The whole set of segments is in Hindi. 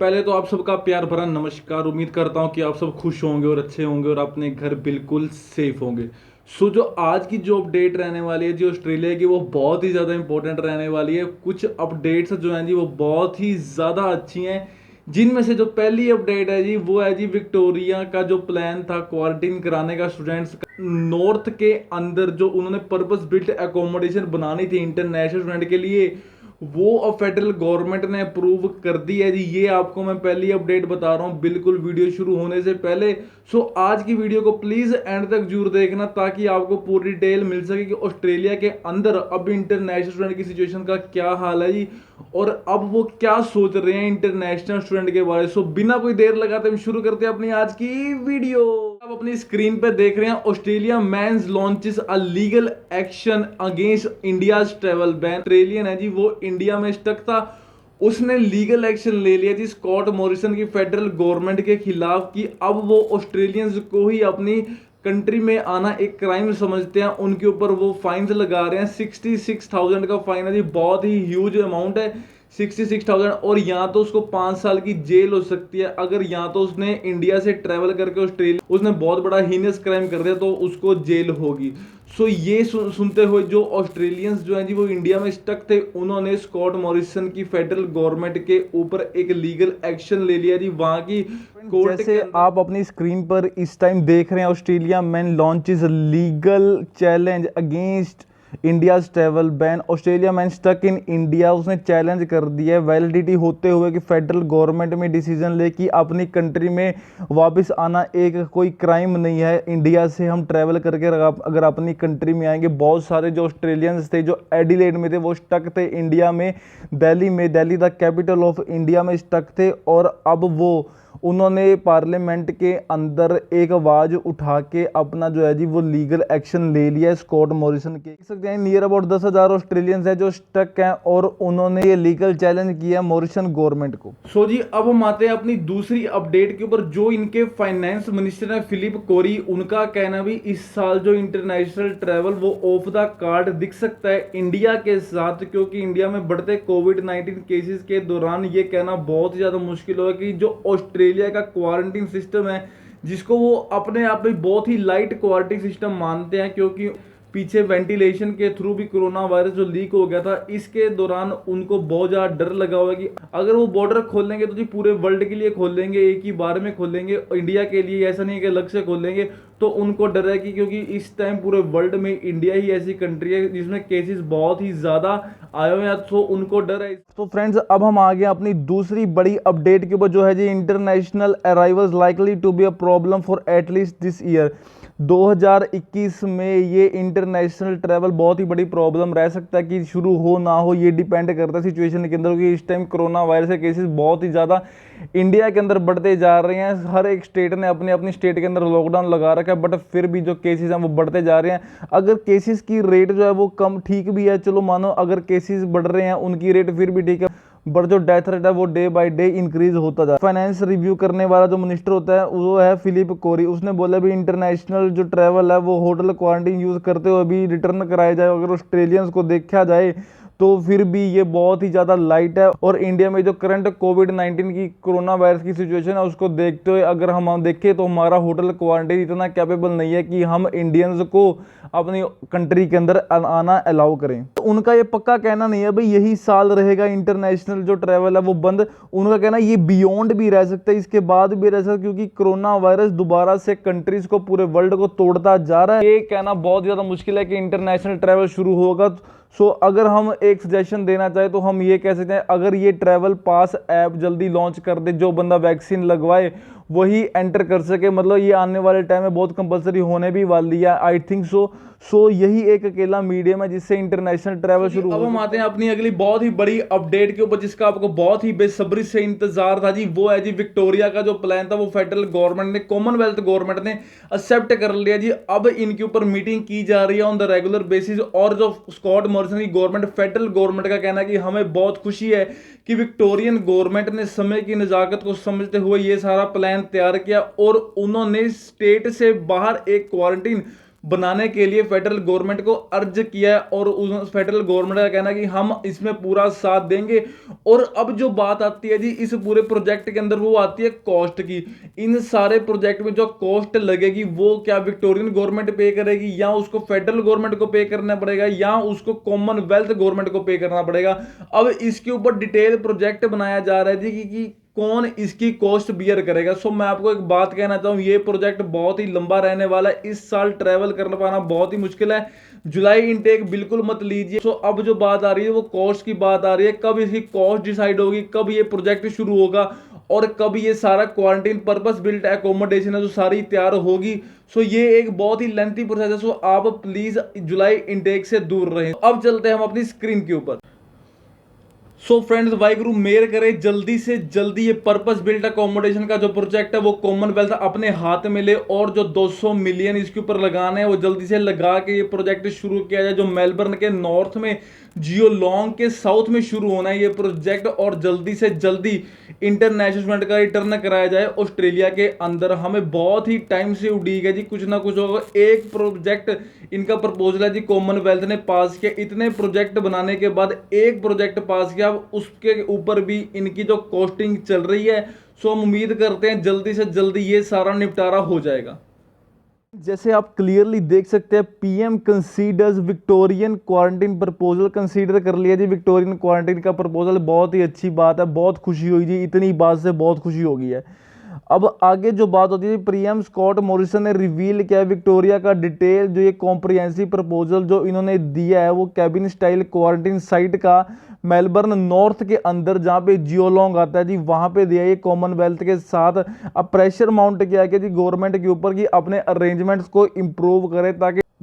पहले तो आप सबका प्यार भरा नमस्कार। उम्मीद करता हूं कि आप सब खुश होंगे और अच्छे होंगे और अपने घर बिल्कुल सेफ होंगे। जो आज की जो अपडेट रहने वाली है जी ऑस्ट्रेलिया की, वो बहुत ही ज़्यादा इंपॉर्टेंट रहने वाली है। कुछ अपडेट्स जो हैं जी वो बहुत ही ज़्यादा अच्छी हैं, जिनमें से जो पहली अपडेट है जी वो है जी विक्टोरिया का जो प्लान था क्वारंटीन कराने का स्टूडेंट्स का नॉर्थ के अंदर, जो उन्होंने पर्पस बिल्ट एकोमोडेशन बनानी थी इंटरनेशनल स्टूडेंट के लिए, वो अब फेडरल गवर्नमेंट ने अप्रूव कर दी है जी। ये आपको मैं पहली अपडेट बता रहा हूँ बिल्कुल वीडियो शुरू होने से पहले। आज की वीडियो को प्लीज एंड तक जरूर देखना, ताकि आपको पूरी डिटेल मिल सके कि ऑस्ट्रेलिया के अंदर अब इंटरनेशनल स्टूडेंट की सिचुएशन का क्या हाल है जी, और अब वो क्या सोच रहे हैं इंटरनेशनल स्टूडेंट के बारे में। बिना कोई देर लगाते हम शुरू करते हैं अपनी आज की वीडियो। आप अपनी स्क्रीन पे देख रहे हैं Australia man's launches a legal action against India's travel ban. Australian है जी, वो इंडिया में स्टक था, उसने लीगल एक्शन ले लिया जी स्कॉट मॉरिसन की फेडरल गवर्नमेंट के खिलाफ कि अब वो ऑस्ट्रेलियंस को ही अपनी कंट्री में आना एक क्राइम समझते हैं। उनके ऊपर वो फाइन्स लगा रहे हैं। 66,000 का फाइन है जी, बहुत ही ह्यूज अमाउंट है 66,000। और यहाँ तो उसको 5 साल की जेल हो सकती है अगर यहाँ तो उसने इंडिया से ट्रेवल करके ऑस्ट्रेलिया, उसने बहुत बड़ा हीनियस क्राइम कर दिया तो उसको जेल होगी। ये सुनते हुए जो ऑस्ट्रेलियंस जो हैं जी वो इंडिया में स्टक थे, उन्होंने स्कॉट मॉरिसन की फेडरल गवर्नमेंट के ऊपर एक लीगल एक्शन ले लिया जी वहां की कोर्ट। जैसे आप अपनी स्क्रीन पर इस टाइम देख रहे हैं Australia man launches legal challenge against India's travel ban. Australia man stuck in India, उसने चैलेंज कर दिया है वैलिडिटी होते हुए कि फेडरल गवर्नमेंट में डिसीजन ले कि अपनी कंट्री में वापस आना एक कोई क्राइम नहीं है। इंडिया से हम ट्रैवल करके अगर अपनी कंट्री में आएंगे, बहुत सारे जो ऑस्ट्रेलियंस थे जो एडिलेड में थे वो स्टक थे इंडिया में, Delhi the capital of India में स्टक थे। और अब वो उन्होंने पार्लियामेंट के अंदर एक आवाज उठा के अपना जो है जी वो लीगल एक्शन ले लिया है स्कॉट मॉरिसन के। देख सकते हैं नियर अबाउट 10,000 ऑस्ट्रेलियंस हैं जो स्टक हैं और उन्होंने ये लीगल चैलेंज किया मॉरिसन गवर्नमेंट को। जी अब हम आते हैं अपनी दूसरी अपडेट के ऊपर। जो इनके फाइनेंस मिनिस्टर है फिलिप कोरी, उनका कहना भी इस साल जो इंटरनेशनल ट्रैवल वो ऑफ द कार्ड दिख सकता है इंडिया के साथ, क्योंकि इंडिया में बढ़ते कोविड-19 केसेस के दौरान ये कहना बहुत ही ज्यादा मुश्किल होगा कि जो ऑस्ट्रेलिया का क्वारंटीन सिस्टम है, जिसको वो अपने आप में बहुत ही लाइट क्वारंटीन सिस्टम मानते हैं, क्योंकि पीछे वेंटिलेशन के थ्रू भी कोरोना वायरस जो लीक हो गया था, इसके दौरान उनको बहुत ज़्यादा डर लगा हुआ है कि अगर वो बॉर्डर खोलेंगे तो जी पूरे वर्ल्ड के लिए खोलेंगे, एक ही बार में खोलेंगे, इंडिया के लिए ऐसा नहीं है कि अलग से खोलेंगे। तो उनको डर है कि क्योंकि इस टाइम पूरे वर्ल्ड में इंडिया ही ऐसी कंट्री है जिसमें केसेस बहुत ही ज़्यादा आए हुए हैं, तो उनको डर है। तो फ्रेंड्स अब हम आ गए अपनी दूसरी बड़ी अपडेट के ऊपर, जो है जी international arrivals likely to be a problem for at least this year. 2021 में ये इंटरनेशनल ट्रैवल बहुत ही बड़ी प्रॉब्लम रह सकता है कि शुरू हो ना हो, ये डिपेंड करता है सिचुएशन के अंदर, क्योंकि इस टाइम कोरोना वायरस के केसेस बहुत ही ज़्यादा इंडिया के अंदर बढ़ते जा रहे हैं। हर एक स्टेट ने अपनी अपनी स्टेट के अंदर लॉकडाउन लगा रखा है, बट फिर भी जो केसेस हैं वो बढ़ते जा रहे हैं। अगर केसेस की रेट जो है वो कम ठीक भी है, चलो मानो अगर केसेस बढ़ रहे हैं उनकी रेट फिर भी ठीक है, बट जो डेथ रेट है वो डे बाय डे इंक्रीज होता जा रहा है। फाइनेंस रिव्यू करने वाला जो मिनिस्टर होता है वो है फिलिप कोरी, उसने बोला भी इंटरनेशनल जो ट्रैवल है वो होटल क्वारंटीन यूज करते हुए भी रिटर्न कराया जाए। अगर ऑस्ट्रेलियंस को देखा जाए तो फिर भी ये बहुत ही ज़्यादा लाइट है, और इंडिया में जो करंट कोविड-19 की कोरोना वायरस की सिचुएशन है उसको देखते हुए अगर हम देखें तो हमारा होटल क्वारंटाइन इतना कैपेबल नहीं है कि हम इंडियंस को अपनी कंट्री के अंदर आना अलाउ करें। तो उनका ये पक्का कहना नहीं है भाई यही साल रहेगा इंटरनेशनल जो ट्रैवल है वो बंद। उनका कहना ये बियॉन्ड भी रह सकता है, इसके बाद भी रह सकता है, क्योंकि कोरोना वायरस दोबारा से कंट्रीज को, पूरे वर्ल्ड को तोड़ता जा रहा है। ये कहना बहुत ज़्यादा मुश्किल है कि इंटरनेशनल ट्रैवल शुरू होगा। अगर हम एक सजेशन देना चाहे तो हम ये कह सकते हैं, अगर ये ट्रैवल पास ऐप जल्दी लॉन्च कर दे, जो बंदा वैक्सीन लगवाए वही एंटर कर सके, मतलब ये आने वाले टाइम में बहुत कंपलसरी होने भी वाली है आई थिंक सो यही एक अकेला मीडियम है जिससे इंटरनेशनल ट्रैवल शुरू। अब हम आते हैं अपनी अगली बहुत ही बड़ी अपडेट के ऊपर, जिसका आपको बहुत ही बेसब्री से इंतजार था जी। वो है जी विक्टोरिया का जो प्लान था वो फेडरल गवर्नमेंट ने, कॉमनवेल्थ गवर्नमेंट ने एक्सेप्ट कर लिया जी। अब इनके ऊपर मीटिंग की जा रही है ऑन द रेगुलर बेसिस, और जो स्कॉट मॉरिसन की गवर्नमेंट, फेडरल गवर्नमेंट का कहना है कि हमें बहुत खुशी है कि विक्टोरियन गवर्नमेंट ने समय की नजाकत को समझते हुए ये सारा प्लान तैयार किया, और उन्होंने स्टेट से बाहर एक क्वारंटीन बनाने के लिए फेडरल गवर्नमेंट को अर्ज किया है और उस फेडरल गवर्नमेंट का कहना है कि हम इसमें पूरा साथ देंगे। और अब जो बात आती है जी इस पूरे प्रोजेक्ट के अंदर, वो आती है कॉस्ट की। इन सारे प्रोजेक्ट में जो कॉस्ट लगेगी वो क्या विक्टोरियन गवर्नमेंट पे करेगी, या उसको फेडरल गवर्नमेंट को पे करना पड़ेगा, या उसको कॉमनवेल्थ गवर्नमेंट को पे करना पड़ेगा। अब इसके ऊपर डिटेल प्रोजेक्ट बनाया जा रहा है जी कि कौन इसकी कॉस्ट बियर करेगा। सो मैं आपको एक बात कहना चाहूँ, ये प्रोजेक्ट बहुत ही लंबा रहने वाला है। इस साल ट्रैवल कर पाना बहुत ही मुश्किल है। जुलाई इनटेक बिल्कुल मत लीजिए। सो अब जो बात आ रही है वो कॉस्ट की बात आ रही है। कब इसकी कॉस्ट डिसाइड होगी, कब ये प्रोजेक्ट शुरू होगा, और कब ये सारा क्वारंटीन पर्पस बिल्ट एकोमोडेशन है जो सारी तैयार होगी। सो ये एक बहुत ही लेंथी प्रोसेस है। सो आप प्लीज जुलाई इनटेक से दूर रहें। अब चलते हैं हम अपनी स्क्रीन के ऊपर। सो फ्रेंड्स, वाहिगुरु मेयर करे जल्दी से जल्दी ये पर्पस बिल्ट अकोमोडेशन का जो प्रोजेक्ट है वो कॉमनवेल्थ अपने हाथ में ले, और जो 200 मिलियन इसके ऊपर लगाने हैं वो जल्दी से लगा के ये प्रोजेक्ट शुरू किया जाए, जो मेलबर्न के नॉर्थ में जियोलॉन्ग के साउथ में शुरू होना है ये प्रोजेक्ट। और जल्दी से जल्दी इंटरनेशनल स्टूडेंट का रिटर्न कराया जाए ऑस्ट्रेलिया के अंदर। हमें बहुत ही टाइम से उड़ीक है जी, कुछ ना कुछ होगा। एक प्रोजेक्ट इनका प्रपोजल है जी, कॉमनवेल्थ ने पास किया। इतने प्रोजेक्ट बनाने के बाद एक प्रोजेक्ट पास किया, उसके ऊपर भी इनकी जो कॉस्टिंग चल रही है। सो हम उम्मीद करते हैं जल्दी से जल्दी ये सारा निपटारा हो जाएगा। जैसे आप क्लियरली देख सकते हैं, PM considers Victorian quarantine proposal. Consider कर लिया जी विक्टोरियन क्वारंटीन का प्रपोजल। बहुत ही अच्छी बात है, बहुत खुशी हुई जी, इतनी बात से बहुत खुशी हो गई है। अब आगे जो बात होती है, पीएम स्कॉट मॉरिसन ने रिवील किया विक्टोरिया का डिटेल। जो ये कॉम्प्रिहेंसिव प्रपोजल जो इन्होंने दिया है वो कैबिन स्टाइल क्वारंटीन साइट का मेलबर्न नॉर्थ के अंदर जहाँ पे जियोलॉन्ग आता है जी, वहाँ पे दिया ये कॉमनवेल्थ के साथ। अब प्रेशर माउंट किया कि जी गवर्नमेंट के ऊपर कि अपने अरेंजमेंट्स को इम्प्रूव करे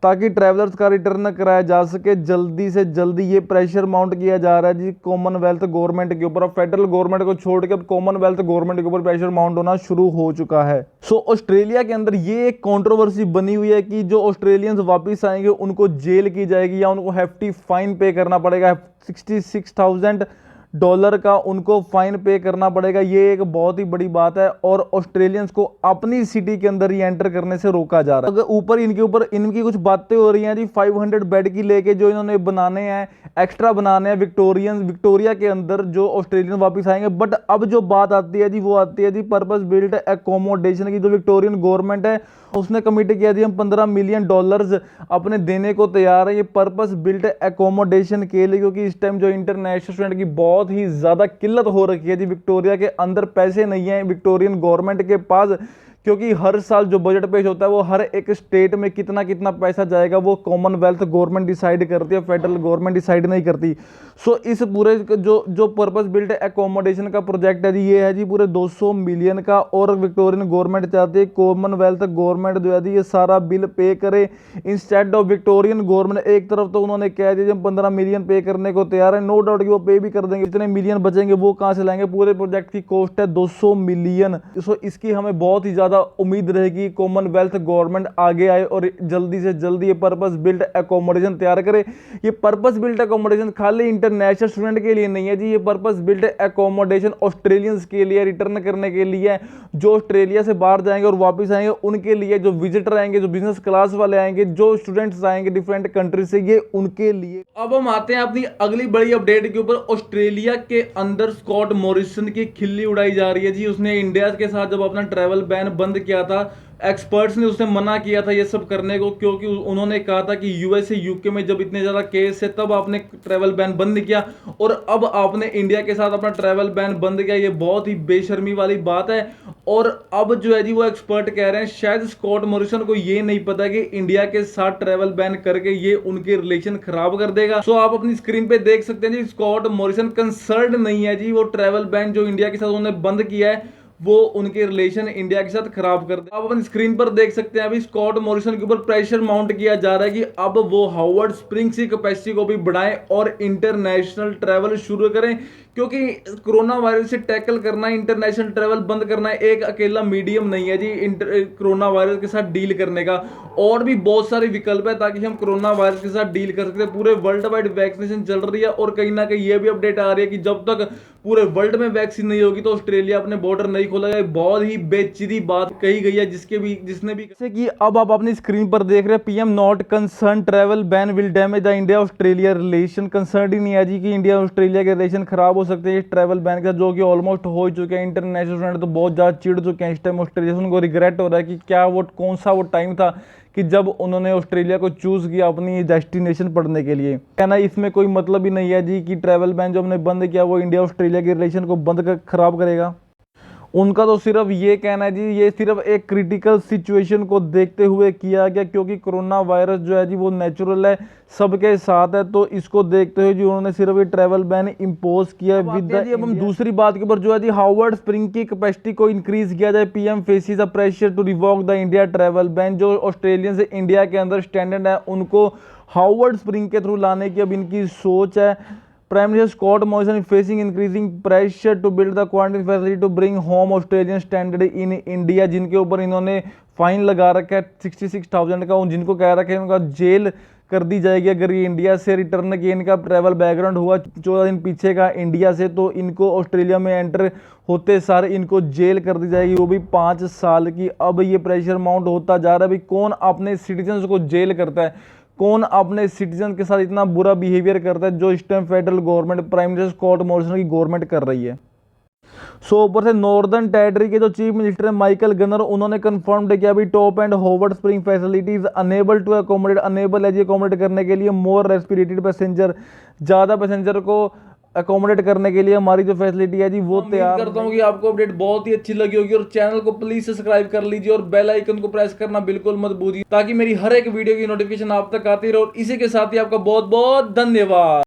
ताकि ट्रैवलर्स का रिटर्न कराया जा सके। जल्दी से जल्दी ये प्रेशर माउंट किया जा रहा है जी कॉमनवेल्थ गवर्नमेंट के ऊपर। अब फेडरल गवर्नमेंट को छोड़ के अब कॉमनवेल्थ गवर्नमेंट के ऊपर प्रेशर माउंट होना शुरू हो चुका है। सो ऑस्ट्रेलिया के अंदर ये एक कंट्रोवर्सी बनी हुई है कि जो ऑस्ट्रेलियंस वापस आएंगे उनको जेल की जाएगी, या उनको हेफ्टी फाइन पे करना पड़ेगा। $66,000 का उनको फाइन पे करना पड़ेगा। ये एक बहुत ही बड़ी बात है, और ऑस्ट्रेलियंस को अपनी सिटी के अंदर ही एंटर करने से रोका जा रहा है। अगर ऊपर इनकी कुछ बातें हो रही हैं जी 500 बेड की लेके, जो इन्होंने बनाने हैं, एक्स्ट्रा बनाने हैं विक्टोरिया के अंदर जो ऑस्ट्रेलियन वापस आएंगे। बट अब जो बात आती है जी वो आती है जी पर्पस बिल्ट एकोमोडेशन की। जो विक्टोरियन गवर्नमेंट है उसने कमिट किया जी हम $15 मिलियन अपने देने को तैयार है ये पर्पस बिल्ट एकोमोडेशन के लिए, क्योंकि इस टाइम जो इंटरनेशनल स्टूडेंट की बहुत ही ज्यादा किल्लत हो रखी है जी। विक्टोरिया के अंदर पैसे नहीं है विक्टोरियन गवर्नमेंट के पास, क्योंकि हर साल जो बजट पेश होता है वो हर एक स्टेट में कितना कितना पैसा जाएगा वो कॉमनवेल्थ गवर्नमेंट डिसाइड करती है, फेडरल गवर्नमेंट डिसाइड नहीं करती। सो इस पूरे जो पर्पस बिल्ट एकोमोडेशन का प्रोजेक्ट है जी, ये है जी पूरे 200 मिलियन का। और विक्टोरियन गवर्नमेंट चाहती है कॉमनवेल्थ गवर्नमेंट जो है जी ये सारा बिल पे करे इंस्टेड ऑफ विक्टोरियन गवर्नमेंट। एक तरफ तो उन्होंने कह दिया हम 15 मिलियन पे करने को तैयार है, नो डाउट कि वो पे भी कर देंगे। इतने मिलियन बचेंगे वो कहाँ से लाएंगे? पूरे प्रोजेक्ट की कॉस्ट है 200 मिलियन। सो इसकी हमें बहुत ही ज्यादा उम्मीद रहेगी कॉमनवेल्थ गवर्नमेंट आगे आए और जल्दी से जल्दी ये पर्पस बिल्ट एकोमोडेशन तैयार करे। ये पर्पस बिल्ट एकोमोडेशन खाली इंटरनेशनल स्टूडेंट के लिए नहीं है जी, ये पर्पस बिल्ट एकोमोडेशन ऑस्ट्रेलियंस के लिए रिटर्न करने के लिए, जो ऑस्ट्रेलिया से बाहर जाएंगे और वापस आएंगे उनके लिए, जो विजिटर आएंगे, जो बिजनेस क्लास वाले आएंगे, जो स्टूडेंट्स आएंगे डिफरेंट कंट्री से, ये उनके लिए। अब हम आते हैं अपनी अगली बड़ी अपडेट के ऊपर। ऑस्ट्रेलिया के अंदर स्कॉट मॉरिसन की खिल्ली उड़ाई जा रही है जी। उसने इंडिया के साथ जब अपना ट्रैवल बैन बंद किया था, एक्सपर्ट्स ने उसने मना किया था ये सब करने को, क्योंकि उन्होंने कहा था कि यूएसए यूके में जब इतने ज्यादा केस है तब आपने ट्रैवल बैन बंद किया और अब आपने इंडिया के साथ अपना ट्रैवल बैन बंद किया। ये बहुत ही बेशर्मी वाली बात है। और अब जो है जी वो एक्सपर्ट कह रहे हैं शायद स्कॉट मॉरिसन को ये नहीं पता कि इंडिया के साथ ट्रैवल बैन करके ये उनके रिलेशन खराब कर देगा। सो आप अपनी स्क्रीन पे देख सकते हैं जी, स्कॉट मॉरिसन कंसर्न नहीं है जी। वो ट्रैवल बैन जो इंडिया के साथ उन्होंने बंद किया है वो उनके रिलेशन इंडिया के साथ खराब कर दे। आप अपनी स्क्रीन पर देख सकते हैं अभी स्कॉट मॉरिसन के ऊपर प्रेशर माउंट किया जा रहा है कि अब वो हार्वर्ड स्प्रिंग्स की कैपेसिटी को भी बढ़ाएं और इंटरनेशनल ट्रैवल शुरू करें, क्योंकि कोरोना वायरस से टैकल करना, इंटरनेशनल ट्रैवल बंद करना एक अकेला मीडियम नहीं है जी कोरोना वायरस के साथ डील करने का। और भी बहुत सारे विकल्प है ताकि हम कोरोना वायरस के साथ डील कर सकते हैं। पूरे वर्ल्ड वाइड वैक्सीनेशन चल रही है और कहीं ना कहीं ये भी अपडेट आ रही है कि जब तक पूरे वर्ल्ड में वैक्सीन नहीं होगी तो ऑस्ट्रेलिया अपने बॉर्डर नहीं खोला गया, बहुत ही बेचिदी बात कही गई है जिसने भी जैसे कि अब आप अपनी स्क्रीन पर देख रहे हैं PM not concern travel ban will damage the India Australia relation. Concern ही नहीं है जी कि इंडिया ऑस्ट्रेलिया के रिलेशन खराब हो सकते हैं ट्रैवल बैन का, जो कि ऑलमोस्ट हो ही चुके हैं। इंटरनेशनल स्टूडेंट तो बहुत ज़्यादा चिढ़ चुके हैं इस टाइम ऑस्ट्रेलिया से, उनको रिग्रेट हो रहा है कि क्या वो कौन सा वो टाइम था कि जब उन्होंने ऑस्ट्रेलिया को चूज़ किया अपनी डेस्टिनेशन पढ़ने के लिए। कहना इसमें कोई मतलब ही नहीं है जी कि ट्रैवल बैन जो हमने बंद किया वो इंडिया ऑस्ट्रेलिया के रिलेशन को बंद कर खराब करेगा। उनका तो सिर्फ ये कहना है जी, ये सिर्फ एक क्रिटिकल सिचुएशन को देखते हुए किया गया, क्योंकि कोरोना वायरस जो है जी वो नेचुरल है, सबके साथ है, तो इसको देखते हुए जी उन्होंने सिर्फ ये ट्रैवल बैन इम्पोज किया है विद द। अब हम दूसरी बात के ऊपर जो है जी हार्वर्ड स्प्रिंग की कैपेसिटी को इंक्रीज किया जाए। PM faces a pressure to revoke the India travel ban. जो ऑस्ट्रेलियन से इंडिया के अंदर स्टैंडर्ड है उनको हार्वर्ड स्प्रिंग के थ्रू लाने की अब इनकी सोच है। Prime Minister Scott Morrison is facing increasing pressure to build the quarantine facility to bring home Australian standard in India, जिनके ऊपर इन्होंने फाइन लगा रखा है 66,000 का, जिनको कह रखा है उनका जेल कर दी जाएगी अगर ये इंडिया से रिटर्न किए। इनका ट्रैवल बैकग्राउंड हुआ 14 दिन पीछे का इंडिया से, तो इनको ऑस्ट्रेलिया में एंटर होते सारे इनको जेल कर दी जाएगी, वो भी 5 साल की। अब ये प्रेशर माउंट होता जा रहा है, भाई कौन अपने सिटीजन को जेल करता है, कौन अपने सिटीजन के साथ इतना बुरा बिहेवियर करता है, जो इस time federal government prime minister Scott Morrison की गवर्नमेंट कर रही है। सो ऊपर से नॉर्दर्न टेरिटरी के जो चीफ मिनिस्टर है माइकल गनर, उन्होंने कंफर्म किया अभी top end Howard Spring facilities enable to accommodate, enable है जी अकोमोडेट करने के लिए मोर रेस्पिरेटेड पैसेंजर, ज़्यादा पैसेंजर को अकोमोडेट करने के लिए हमारी जो फैसिलिटी है जी वो तैयार। करता हूँ कि आपको अपडेट बहुत ही अच्छी लगी होगी, और चैनल को प्लीज सब्सक्राइब कर लीजिए और बेल आइकन को प्रेस करना बिल्कुल मत भूलिए, ताकि मेरी हर एक वीडियो की नोटिफिकेशन आप तक आती रहे। और इसी के साथ ही आपका बहुत बहुत धन्यवाद।